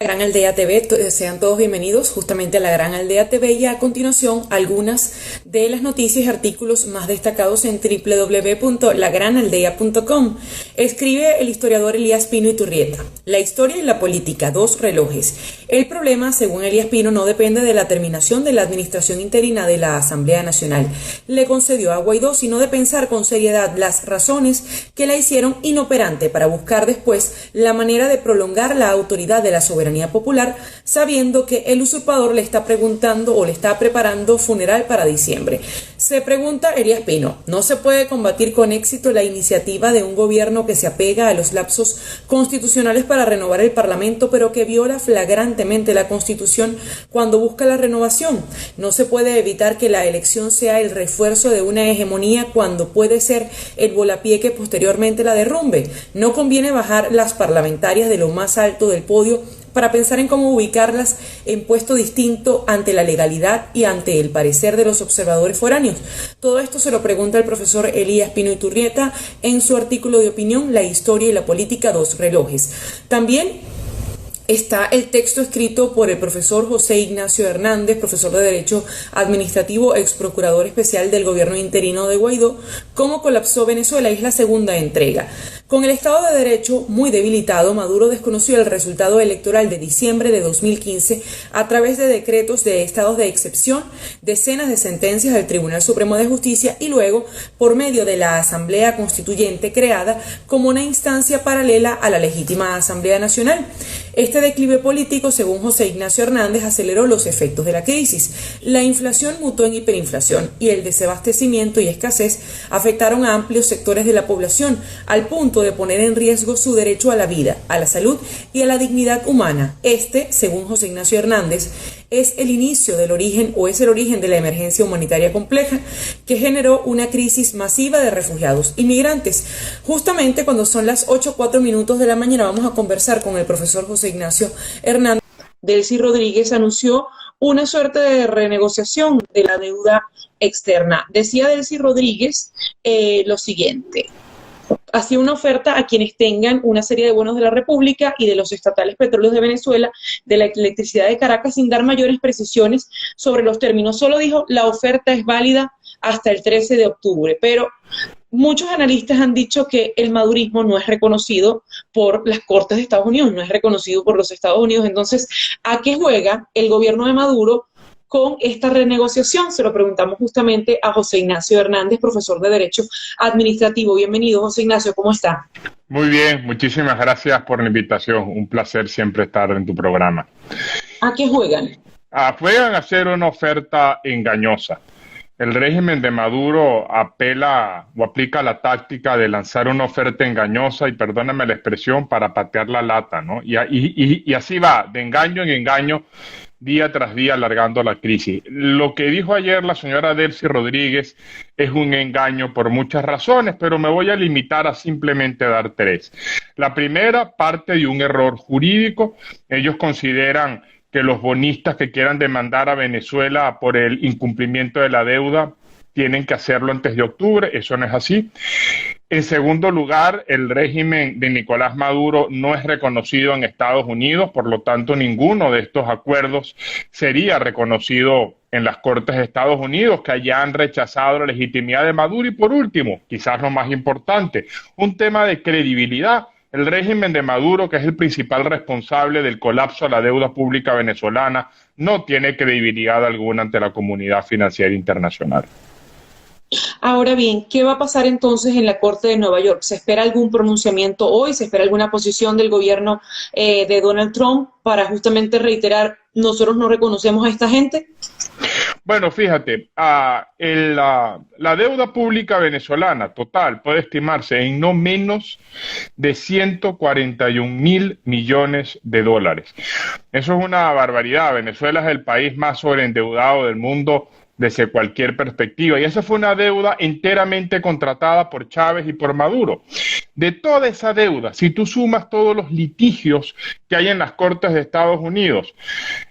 Gran Aldea TV, sean todos bienvenidos justamente a la Gran Aldea TV y a continuación algunas de las noticias y artículos más destacados en www.lagranaldea.com. Escribe el historiador Elías Pino Iturrieta: la historia y la política, dos relojes. El problema, según Elías Pino, no depende de la terminación de la administración interina de la Asamblea Nacional. Le concedió a Guaidó, sino de pensar con seriedad las razones que la hicieron inoperante para buscar después la manera de prolongar la autoridad de la soberanía popular, sabiendo que el usurpador le está preguntando o le está preparando funeral para diciembre. Se pregunta Elías Pino: ¿no se puede combatir con éxito la iniciativa de un gobierno que se apega a los lapsos constitucionales para renovar el Parlamento, pero que viola flagrantemente la Constitución cuando busca la renovación? ¿No se puede evitar que la elección sea el refuerzo de una hegemonía cuando puede ser el volapié que posteriormente la derrumbe? ¿No conviene bajar las parlamentarias de lo más alto del podio para pensar en cómo ubicarlas en puesto distinto ante la legalidad y ante el parecer de los observadores foráneos? Todo esto se lo pregunta el profesor Elías Pino Iturrieta en su artículo de opinión La historia y la política, dos relojes. También está el texto escrito por el profesor José Ignacio Hernández, profesor de Derecho Administrativo, ex procurador especial del gobierno interino de Guaidó: ¿Cómo colapsó Venezuela? Es la segunda entrega. Con el Estado de Derecho muy debilitado, Maduro desconoció el resultado electoral de diciembre de 2015 a través de decretos de estados de excepción, decenas de sentencias del Tribunal Supremo de Justicia y luego por medio de la Asamblea Constituyente creada como una instancia paralela a la legítima Asamblea Nacional. Este declive político, según José Ignacio Hernández, aceleró los efectos de la crisis. La inflación mutó en hiperinflación y el desabastecimiento y escasez afectaron a amplios sectores de la población, al punto de poner en riesgo su derecho a la vida, a la salud y a la dignidad humana. Según José Ignacio Hernández, es el inicio del origen o es el origen de la emergencia humanitaria compleja que generó una crisis masiva de refugiados y migrantes. Justamente cuando son las 8:04 de la mañana vamos a conversar con el profesor José Ignacio Hernández. Delcy Rodríguez anunció una suerte de renegociación de la deuda externa. Decía Delcy Rodríguez lo siguiente: hacía una oferta a quienes tengan una serie de bonos de la República y de los estatales Petróleos de Venezuela, de la electricidad de Caracas, sin dar mayores precisiones sobre los términos. Solo dijo: la oferta es válida hasta el 13 de octubre, pero muchos analistas han dicho que el madurismo no es reconocido por las Cortes de Estados Unidos, no es reconocido por los Estados Unidos. Entonces, ¿a qué juega el gobierno de Maduro con esta renegociación? Se lo preguntamos justamente a José Ignacio Hernández, profesor de Derecho Administrativo. Bienvenido, José Ignacio, ¿cómo está? Muy bien, muchísimas gracias por la invitación. Un placer siempre estar en tu programa. ¿A qué juegan? Juegan a hacer una oferta engañosa. El régimen de Maduro apela o aplica la táctica de lanzar una oferta engañosa, y perdóname la expresión, para patear la lata, ¿no? Y así va, de engaño en engaño, día tras día, alargando la crisis. Lo que dijo ayer la señora Delcy Rodríguez es un engaño por muchas razones, pero me voy a limitar a simplemente dar tres. La primera parte de un error jurídico. Ellos consideran que los bonistas que quieran demandar a Venezuela por el incumplimiento de la deuda tienen que hacerlo antes de octubre. Eso no es así. En segundo lugar, el régimen de Nicolás Maduro no es reconocido en Estados Unidos, por lo tanto, ninguno de estos acuerdos sería reconocido en las Cortes de Estados Unidos, que allá han rechazado la legitimidad de Maduro. Y por último, quizás lo más importante, un tema de credibilidad. El régimen de Maduro, que es el principal responsable del colapso de la deuda pública venezolana, no tiene credibilidad alguna ante la comunidad financiera internacional. Ahora bien, ¿qué va a pasar entonces en la Corte de Nueva York? ¿Se espera algún pronunciamiento hoy? ¿Se espera alguna posición del gobierno de Donald Trump para justamente reiterar: nosotros no reconocemos a esta gente? Bueno, fíjate, la deuda pública venezolana total puede estimarse en no menos de 141.000 millones de dólares. Eso es una barbaridad. Venezuela es el país más sobreendeudado del mundo desde cualquier perspectiva, y esa fue una deuda enteramente contratada por Chávez y por Maduro. De toda esa deuda, si tú sumas todos los litigios que hay en las Cortes de Estados Unidos,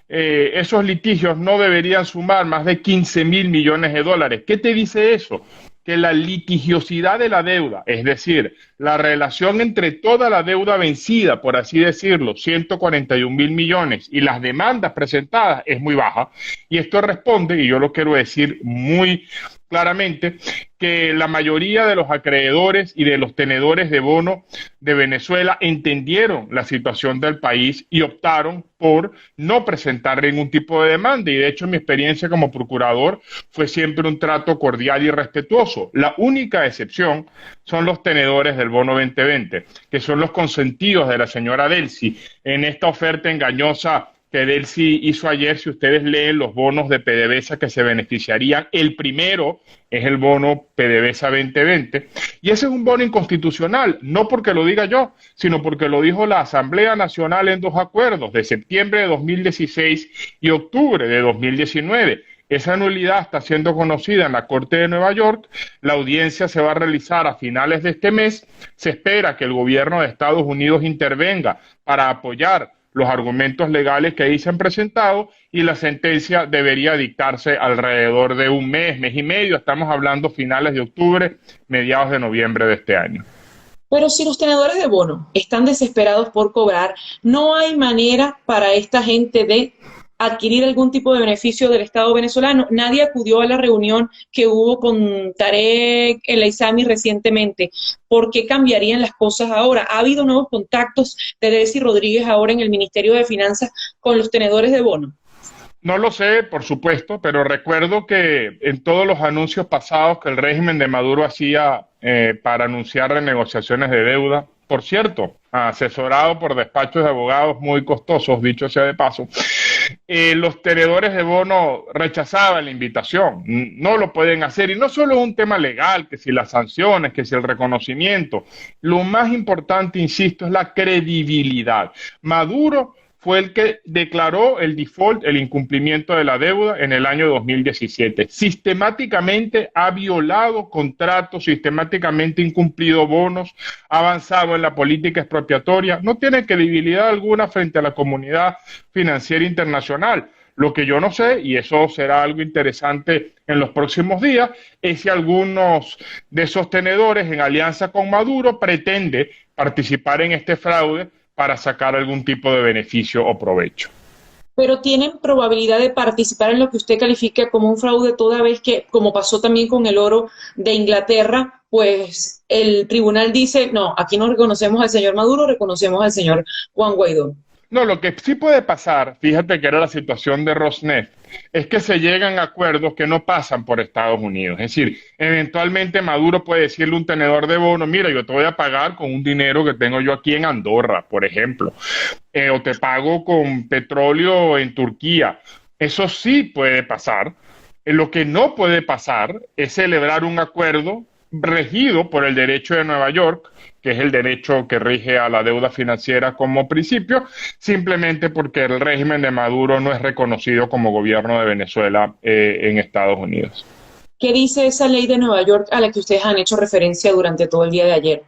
esos litigios no deberían sumar más de 15.000 millones de dólares. ¿Qué te dice eso? que la litigiosidad de la deuda, es decir, la relación entre toda la deuda vencida, por así decirlo, 141.000 millones, y las demandas presentadas es muy baja. Y esto responde, y yo lo quiero decir muy claramente, que la mayoría de los acreedores y de los tenedores de bono de Venezuela entendieron la situación del país y optaron por no presentar ningún tipo de demanda. Y de hecho, mi experiencia como procurador fue siempre un trato cordial y respetuoso. La única excepción son los tenedores del bono 2020, que son los consentidos de la señora Delcy en esta oferta engañosa que Delcy hizo ayer. Si ustedes leen los bonos de PDVSA que se beneficiarían, el primero es el bono PDVSA 2020, y ese es un bono inconstitucional, no porque lo diga yo, sino porque lo dijo la Asamblea Nacional en dos acuerdos de septiembre de 2016 y octubre de 2019. Esa nulidad está siendo conocida en la Corte de Nueva York. La audiencia se va a realizar a finales de este mes. Se espera que el gobierno de Estados Unidos intervenga para apoyar los argumentos legales que ahí se han presentado, y la sentencia debería dictarse alrededor de un mes, mes y medio. Estamos hablando finales de octubre, mediados de noviembre de este año. Pero si los tenedores de bono están desesperados por cobrar, ¿no hay manera para esta gente de adquirir algún tipo de beneficio del Estado venezolano? Nadie acudió a la reunión que hubo con Tarek El Aissami recientemente. ¿Por qué cambiarían las cosas ahora? ¿Ha habido nuevos contactos de Delcy Rodríguez ahora en el Ministerio de Finanzas con los tenedores de bono? No lo sé, por supuesto, pero recuerdo que en todos los anuncios pasados que el régimen de Maduro hacía para anunciar renegociaciones de deuda, por cierto, asesorado por despachos de abogados muy costosos, dicho sea de paso, los tenedores de bono rechazaban la invitación. No lo pueden hacer, y no solo es un tema legal, que si las sanciones, que si el reconocimiento. Lo más importante, insisto, es la credibilidad. Maduro fue el que declaró el default, el incumplimiento de la deuda en el año 2017. Sistemáticamente ha violado contratos, sistemáticamente incumplido bonos, ha avanzado en la política expropiatoria, no tiene credibilidad alguna frente a la comunidad financiera internacional. Lo que yo no sé, y eso será algo interesante en los próximos días, es si algunos de esos tenedores, en alianza con Maduro, pretende participar en este fraude para sacar algún tipo de beneficio o provecho. Pero tienen probabilidad de participar en lo que usted califica como un fraude, toda vez que, como pasó también con el oro de Inglaterra, pues el tribunal dice, no, aquí no reconocemos al señor Maduro, reconocemos al señor Juan Guaidó. No, lo que sí puede pasar, fíjate que era la situación de Rosneft, es que se llegan a acuerdos que no pasan por Estados Unidos. Es decir, eventualmente Maduro puede decirle a un tenedor de bono, mira, yo te voy a pagar con un dinero que tengo yo aquí en Andorra, por ejemplo, o te pago con petróleo en Turquía. Eso sí puede pasar. Lo que no puede pasar es celebrar un acuerdo regido por el derecho de Nueva York, que es el derecho que rige a la deuda financiera como principio, simplemente porque el régimen de Maduro no es reconocido como gobierno de Venezuela en Estados Unidos. ¿Qué dice esa ley de Nueva York a la que ustedes han hecho referencia durante todo el día de ayer?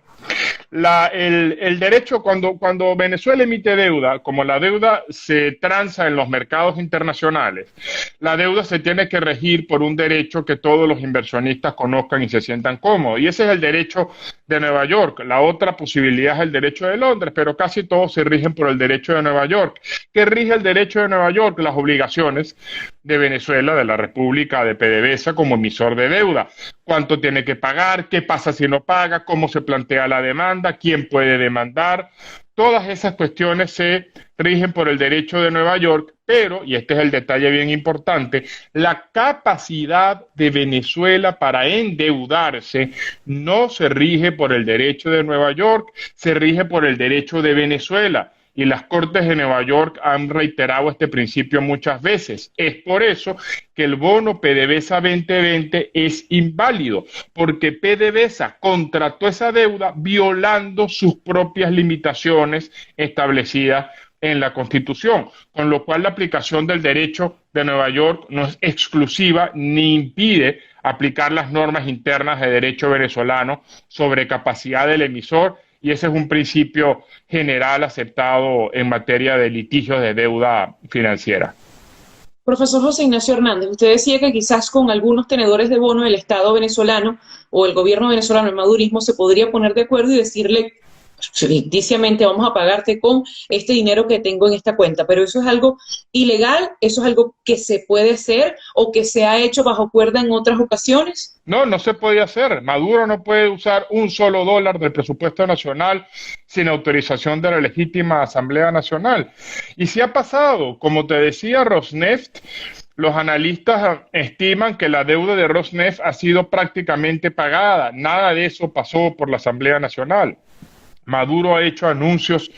El derecho, cuando Venezuela emite deuda, como la deuda se transa en los mercados internacionales, la deuda se tiene que regir por un derecho que todos los inversionistas conozcan y se sientan cómodos. Y ese es el derecho de Nueva York. La otra posibilidad es el derecho de Londres, pero casi todos se rigen por el derecho de Nueva York. ¿Qué rige el derecho de Nueva York? Las obligaciones de Venezuela, de la República de PDVSA como emisor de deuda. ¿Cuánto tiene que pagar? ¿Qué pasa si no paga? ¿Cómo se plantea la demanda? ¿Quién puede demandar? Todas esas cuestiones se rigen por el derecho de Nueva York, pero, y este es el detalle bien importante, la capacidad de Venezuela para endeudarse no se rige por el derecho de Nueva York, se rige por el derecho de Venezuela. Y las Cortes de Nueva York han reiterado este principio muchas veces. Es por eso que el bono PDVSA 2020 es inválido, porque PDVSA contrató esa deuda violando sus propias limitaciones establecidas en la Constitución, con lo cual la aplicación del derecho de Nueva York no es exclusiva ni impide aplicar las normas internas de derecho venezolano sobre capacidad del emisor, y ese es un principio general aceptado en materia de litigios de deuda financiera. Profesor José Ignacio Hernández, usted decía que quizás con algunos tenedores de bono el Estado venezolano o el gobierno venezolano, el madurismo, se podría poner de acuerdo y decirle ficticiamente vamos a pagarte con este dinero que tengo en esta cuenta, pero eso es algo ilegal, eso es algo que se puede hacer o que se ha hecho bajo cuerda en otras ocasiones. No, no se podía hacer. Maduro no puede usar un solo dólar del presupuesto nacional sin autorización de la legítima Asamblea Nacional. Y si ha pasado, como te decía, Rosneft, los analistas estiman que la deuda de Rosneft ha sido prácticamente pagada. Nada de eso pasó por la Asamblea Nacional. Maduro ha hecho anuncios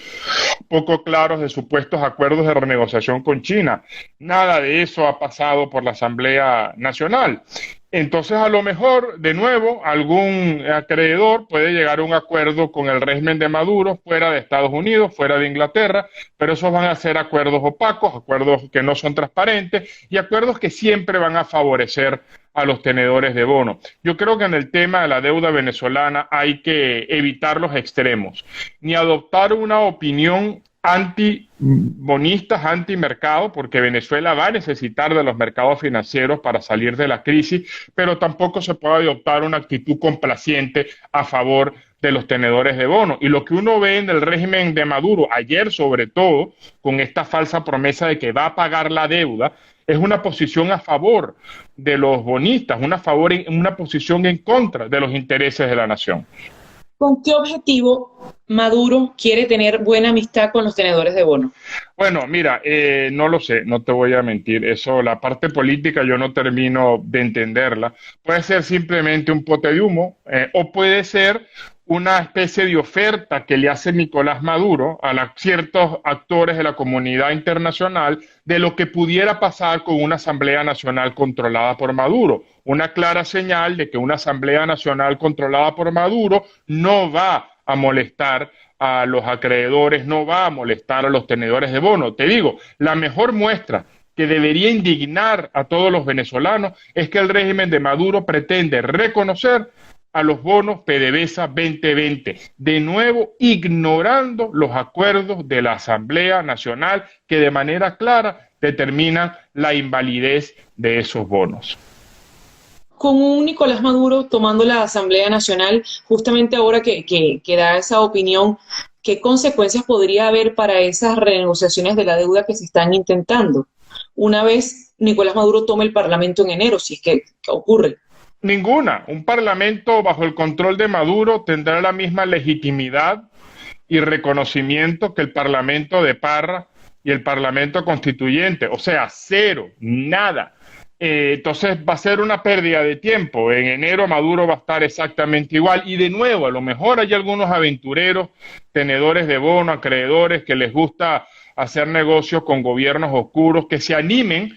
poco claros de supuestos acuerdos de renegociación con China. Nada de eso ha pasado por la Asamblea Nacional. Entonces, a lo mejor, de nuevo, algún acreedor puede llegar a un acuerdo con el régimen de Maduro fuera de Estados Unidos, fuera de Inglaterra, pero esos van a ser acuerdos opacos, acuerdos que no son transparentes y acuerdos que siempre van a favorecer a los tenedores de bono. Yo creo que en el tema de la deuda venezolana hay que evitar los extremos, ni adoptar una opinión anti-bonistas, anti-mercado, porque Venezuela va a necesitar de los mercados financieros para salir de la crisis, pero tampoco se puede adoptar una actitud complaciente a favor de los tenedores de bono. Y lo que uno ve en el régimen de Maduro, ayer sobre todo, con esta falsa promesa de que va a pagar la deuda, es una posición a favor de los bonistas, una posición en contra de los intereses de la nación. ¿Con qué objetivo Maduro quiere tener buena amistad con los tenedores de bono? Bueno, mira, no lo sé, no te voy a mentir. Eso, la parte política yo no termino de entenderla. Puede ser simplemente un pote de humo o puede ser una especie de oferta que le hace Nicolás Maduro a ciertos actores de la comunidad internacional de lo que pudiera pasar con una Asamblea Nacional controlada por Maduro. Una clara señal de que una Asamblea Nacional controlada por Maduro no va a molestar a los acreedores, no va a molestar a los tenedores de bono. Te digo, la mejor muestra que debería indignar a todos los venezolanos es que el régimen de Maduro pretende reconocer a los bonos PDVSA 2020, de nuevo ignorando los acuerdos de la Asamblea Nacional que de manera clara determinan la invalidez de esos bonos. Con un Nicolás Maduro tomando la Asamblea Nacional, justamente ahora que da esa opinión, ¿qué consecuencias podría haber para esas renegociaciones de la deuda que se están intentando? Una vez Nicolás Maduro tome el Parlamento en enero, si es que ocurre. Ninguna. Un parlamento bajo el control de Maduro tendrá la misma legitimidad y reconocimiento que el parlamento de Parra y el parlamento constituyente. O sea, cero, nada. Entonces va a ser una pérdida de tiempo. En enero Maduro va a estar exactamente igual. Y de nuevo, a lo mejor hay algunos aventureros, tenedores de bono, acreedores que les gusta hacer negocios con gobiernos oscuros, que se animen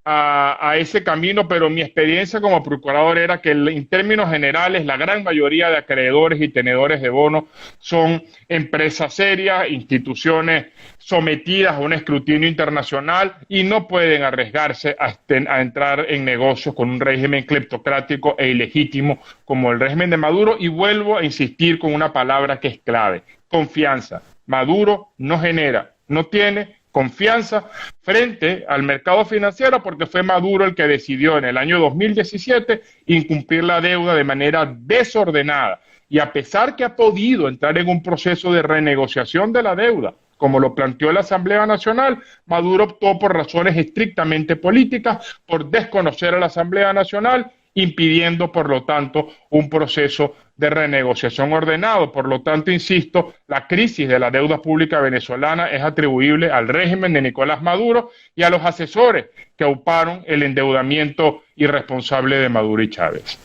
a ese camino, pero mi experiencia como procurador era que en términos generales la gran mayoría de acreedores y tenedores de bonos son empresas serias, instituciones sometidas a un escrutinio internacional y no pueden arriesgarse a entrar en negocios con un régimen cleptocrático e ilegítimo como el régimen de Maduro. Y vuelvo a insistir con una palabra que es clave: confianza. Maduro no genera, no tiene confianza frente al mercado financiero porque fue Maduro el que decidió en el año 2017 incumplir la deuda de manera desordenada. Y a pesar que ha podido entrar en un proceso de renegociación de la deuda, como lo planteó la Asamblea Nacional, Maduro optó por razones estrictamente políticas, por desconocer a la Asamblea Nacional, impidiendo, por lo tanto, un proceso de renegociación ordenado. Por lo tanto, insisto, la crisis de la deuda pública venezolana es atribuible al régimen de Nicolás Maduro y a los asesores que auparon el endeudamiento irresponsable de Maduro y Chávez.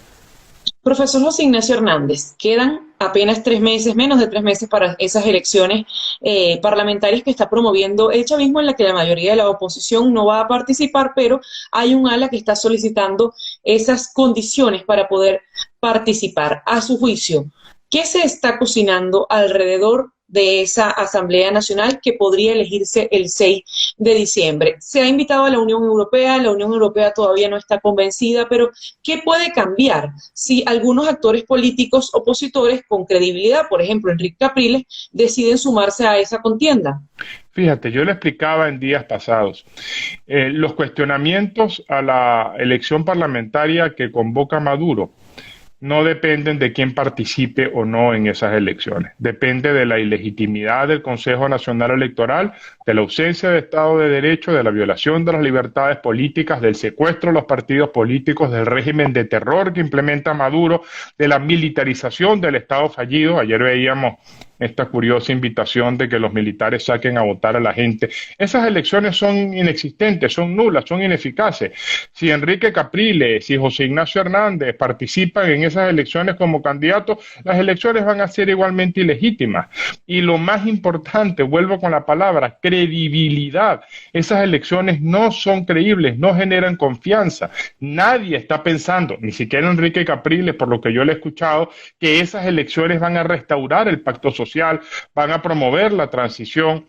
Profesor José Ignacio Hernández, quedan apenas 3 meses, menos de 3 meses para esas elecciones parlamentarias que está promoviendo el chavismo, en la que la mayoría de la oposición no va a participar, pero hay un ala que está solicitando esas condiciones para poder participar. A su juicio, ¿qué se está cocinando alrededor de esa Asamblea Nacional que podría elegirse el 6 de diciembre? Se ha invitado a la Unión Europea todavía no está convencida, pero ¿qué puede cambiar si algunos actores políticos opositores con credibilidad, por ejemplo Enrique Capriles, deciden sumarse a esa contienda? Fíjate, yo le explicaba en días pasados, los cuestionamientos a la elección parlamentaria que convoca Maduro no dependen de quién participe o no en esas elecciones. Depende de la ilegitimidad del Consejo Nacional Electoral, de la ausencia de Estado de Derecho, de la violación de las libertades políticas, del secuestro de los partidos políticos, del régimen de terror que implementa Maduro, de la militarización del Estado fallido. Ayer veíamos esta curiosa invitación de que los militares saquen a votar a la gente. Esas elecciones son inexistentes, son nulas, son ineficaces. Si Enrique Capriles, si José Ignacio Hernández participan en esas elecciones como candidatos, las elecciones van a ser igualmente ilegítimas. Y lo más importante, vuelvo con la palabra, credibilidad. Esas elecciones no son creíbles, no generan confianza. Nadie está pensando, ni siquiera Enrique Capriles, por lo que yo le he escuchado, que esas elecciones van a restaurar el pacto social, van a promover la transición.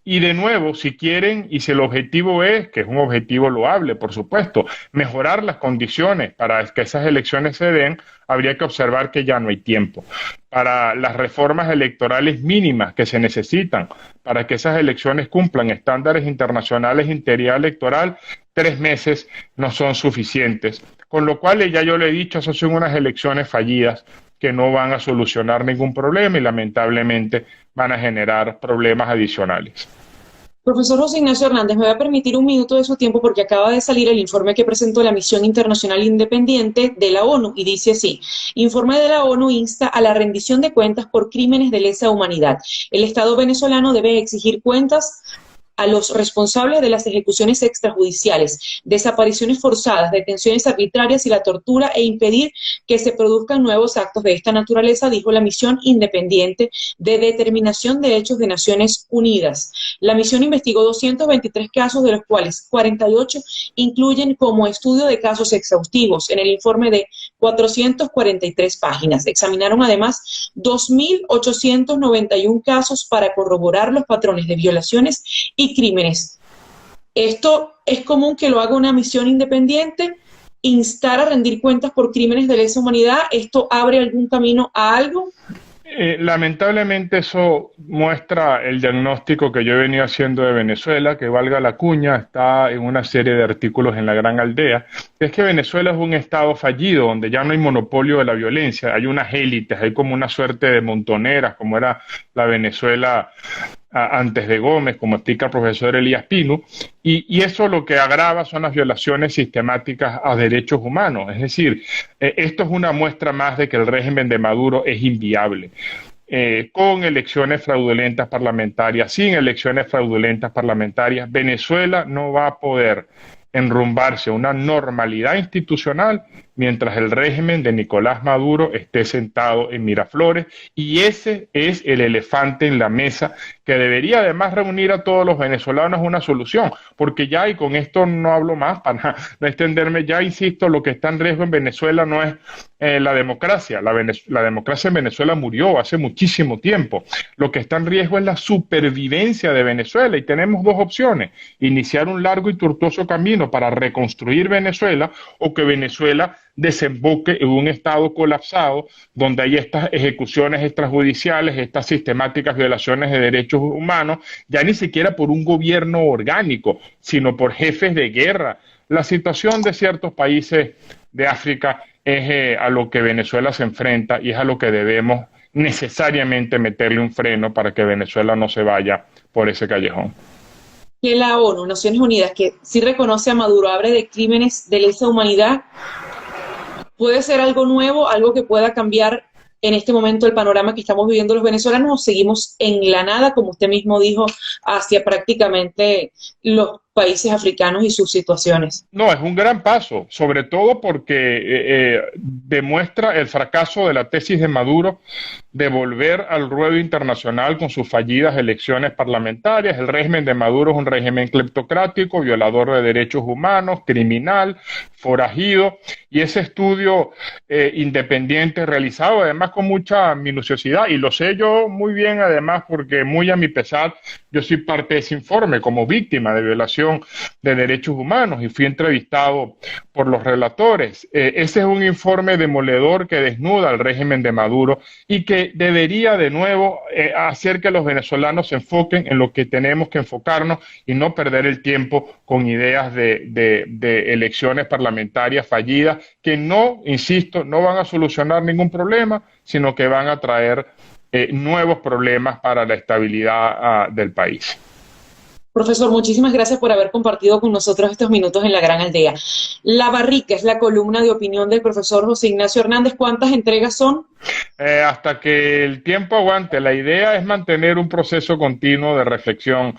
Y de nuevo, si quieren y si el objetivo es, que es un objetivo loable, por supuesto, mejorar las condiciones para que esas elecciones se den, habría que observar que ya no hay tiempo. Para las reformas electorales mínimas que se necesitan para que esas elecciones cumplan estándares internacionales de integridad electoral, 3 meses no son suficientes. Con lo cual, ya yo le he dicho, esas son unas elecciones fallidas que no van a solucionar ningún problema y lamentablemente van a generar problemas adicionales. Profesor José Ignacio Hernández, me voy a permitir un minuto de su tiempo porque acaba de salir el informe que presentó la Misión Internacional Independiente de la ONU y dice así: informe de la ONU insta a la rendición de cuentas por crímenes de lesa humanidad. El Estado venezolano debe exigir cuentas a los responsables de las ejecuciones extrajudiciales, desapariciones forzadas, detenciones arbitrarias y la tortura e impedir que se produzcan nuevos actos de esta naturaleza, dijo la Misión Independiente de Determinación de Hechos de Naciones Unidas. La misión investigó 223 casos, de los cuales 48 incluyen como estudio de casos exhaustivos en el informe de 443 páginas. Examinaron además 2.891 casos para corroborar los patrones de violaciones y crímenes. Esto es común que lo haga una misión independiente, instar a rendir cuentas por crímenes de lesa humanidad. ¿Esto abre algún camino a algo? Lamentablemente eso muestra el diagnóstico que yo he venido haciendo de Venezuela, que valga la cuña, está en una serie de artículos en La Gran Aldea. Es que Venezuela es un estado fallido, donde ya no hay monopolio de la violencia, hay unas élites, hay como una suerte de montoneras, como era la Venezuela antes de Gómez, como explica el profesor Elías Pino, y eso lo que agrava son las violaciones sistemáticas a derechos humanos. Es decir, esto es una muestra más de que el régimen de Maduro es inviable. Con elecciones fraudulentas parlamentarias, sin elecciones fraudulentas parlamentarias, Venezuela no va a poder enrumbarse a una normalidad institucional mientras el régimen de Nicolás Maduro esté sentado en Miraflores, y ese es el elefante en la mesa que debería además reunir a todos los venezolanos una solución, porque ya, y con esto no hablo más para no extenderme, ya insisto, lo que está en riesgo en Venezuela no es la democracia, la democracia en Venezuela murió hace muchísimo tiempo, lo que está en riesgo es la supervivencia de Venezuela, y tenemos dos opciones: iniciar un largo y tortuoso camino para reconstruir Venezuela, o que Venezuela desemboque en un estado colapsado donde hay estas ejecuciones extrajudiciales, estas sistemáticas violaciones de derechos humanos, ya ni siquiera por un gobierno orgánico, sino por jefes de guerra. La situación de ciertos países de África es a lo que Venezuela se enfrenta, y es a lo que debemos necesariamente meterle un freno para que Venezuela no se vaya por ese callejón. Que la ONU, Naciones Unidas, que sí reconoce a Maduro, habla de crímenes de lesa humanidad, ¿puede ser algo nuevo, algo que pueda cambiar en este momento el panorama que estamos viviendo los venezolanos, o seguimos en la nada, como usted mismo dijo, hacia prácticamente los países africanos y sus situaciones? No, es un gran paso, sobre todo porque demuestra el fracaso de la tesis de Maduro de volver al ruedo internacional con sus fallidas elecciones parlamentarias. El régimen de Maduro es un régimen cleptocrático, violador de derechos humanos, criminal, forajido, y ese estudio independiente realizado además con mucha minuciosidad, y lo sé yo muy bien además porque muy a mi pesar yo soy parte de ese informe como víctima de violación de derechos humanos y fui entrevistado por los relatores. Ese es un informe demoledor que desnuda al régimen de Maduro y que debería de nuevo hacer que los venezolanos se enfoquen en lo que tenemos que enfocarnos y no perder el tiempo con ideas de elecciones parlamentarias fallidas que no, insisto, no van a solucionar ningún problema, sino que van a traer nuevos problemas para la estabilidad del país. Profesor, muchísimas gracias por haber compartido con nosotros estos minutos en La Gran Aldea. La Barrica es la columna de opinión del profesor José Ignacio Hernández. ¿Cuántas entregas son? Hasta que el tiempo aguante. La idea es mantener un proceso continuo de reflexión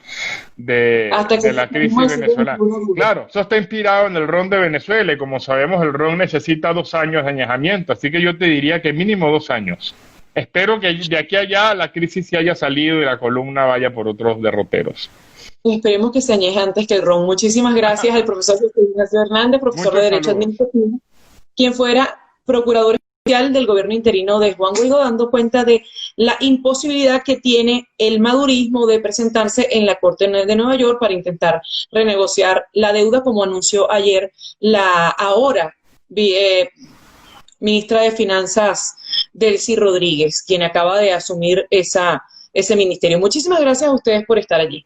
de la crisis venezolana. Claro, eso está inspirado en el ron de Venezuela y como sabemos el ron necesita 2 años de añejamiento, así que yo te diría que mínimo 2 años. Espero que de aquí a allá la crisis se haya salido y la columna vaya por otros derroteros. Esperemos que se añeje antes que el ron. Muchísimas gracias al profesor José Ignacio Hernández, profesor de Derecho Administrativo, quien fuera procurador especial del gobierno interino de Juan Guaidó, dando cuenta de la imposibilidad que tiene el madurismo de presentarse en la Corte de Nueva York para intentar renegociar la deuda, como anunció ayer la ahora ministra de Finanzas, Delcy Rodríguez, quien acaba de asumir ese ministerio. Muchísimas gracias a ustedes por estar allí.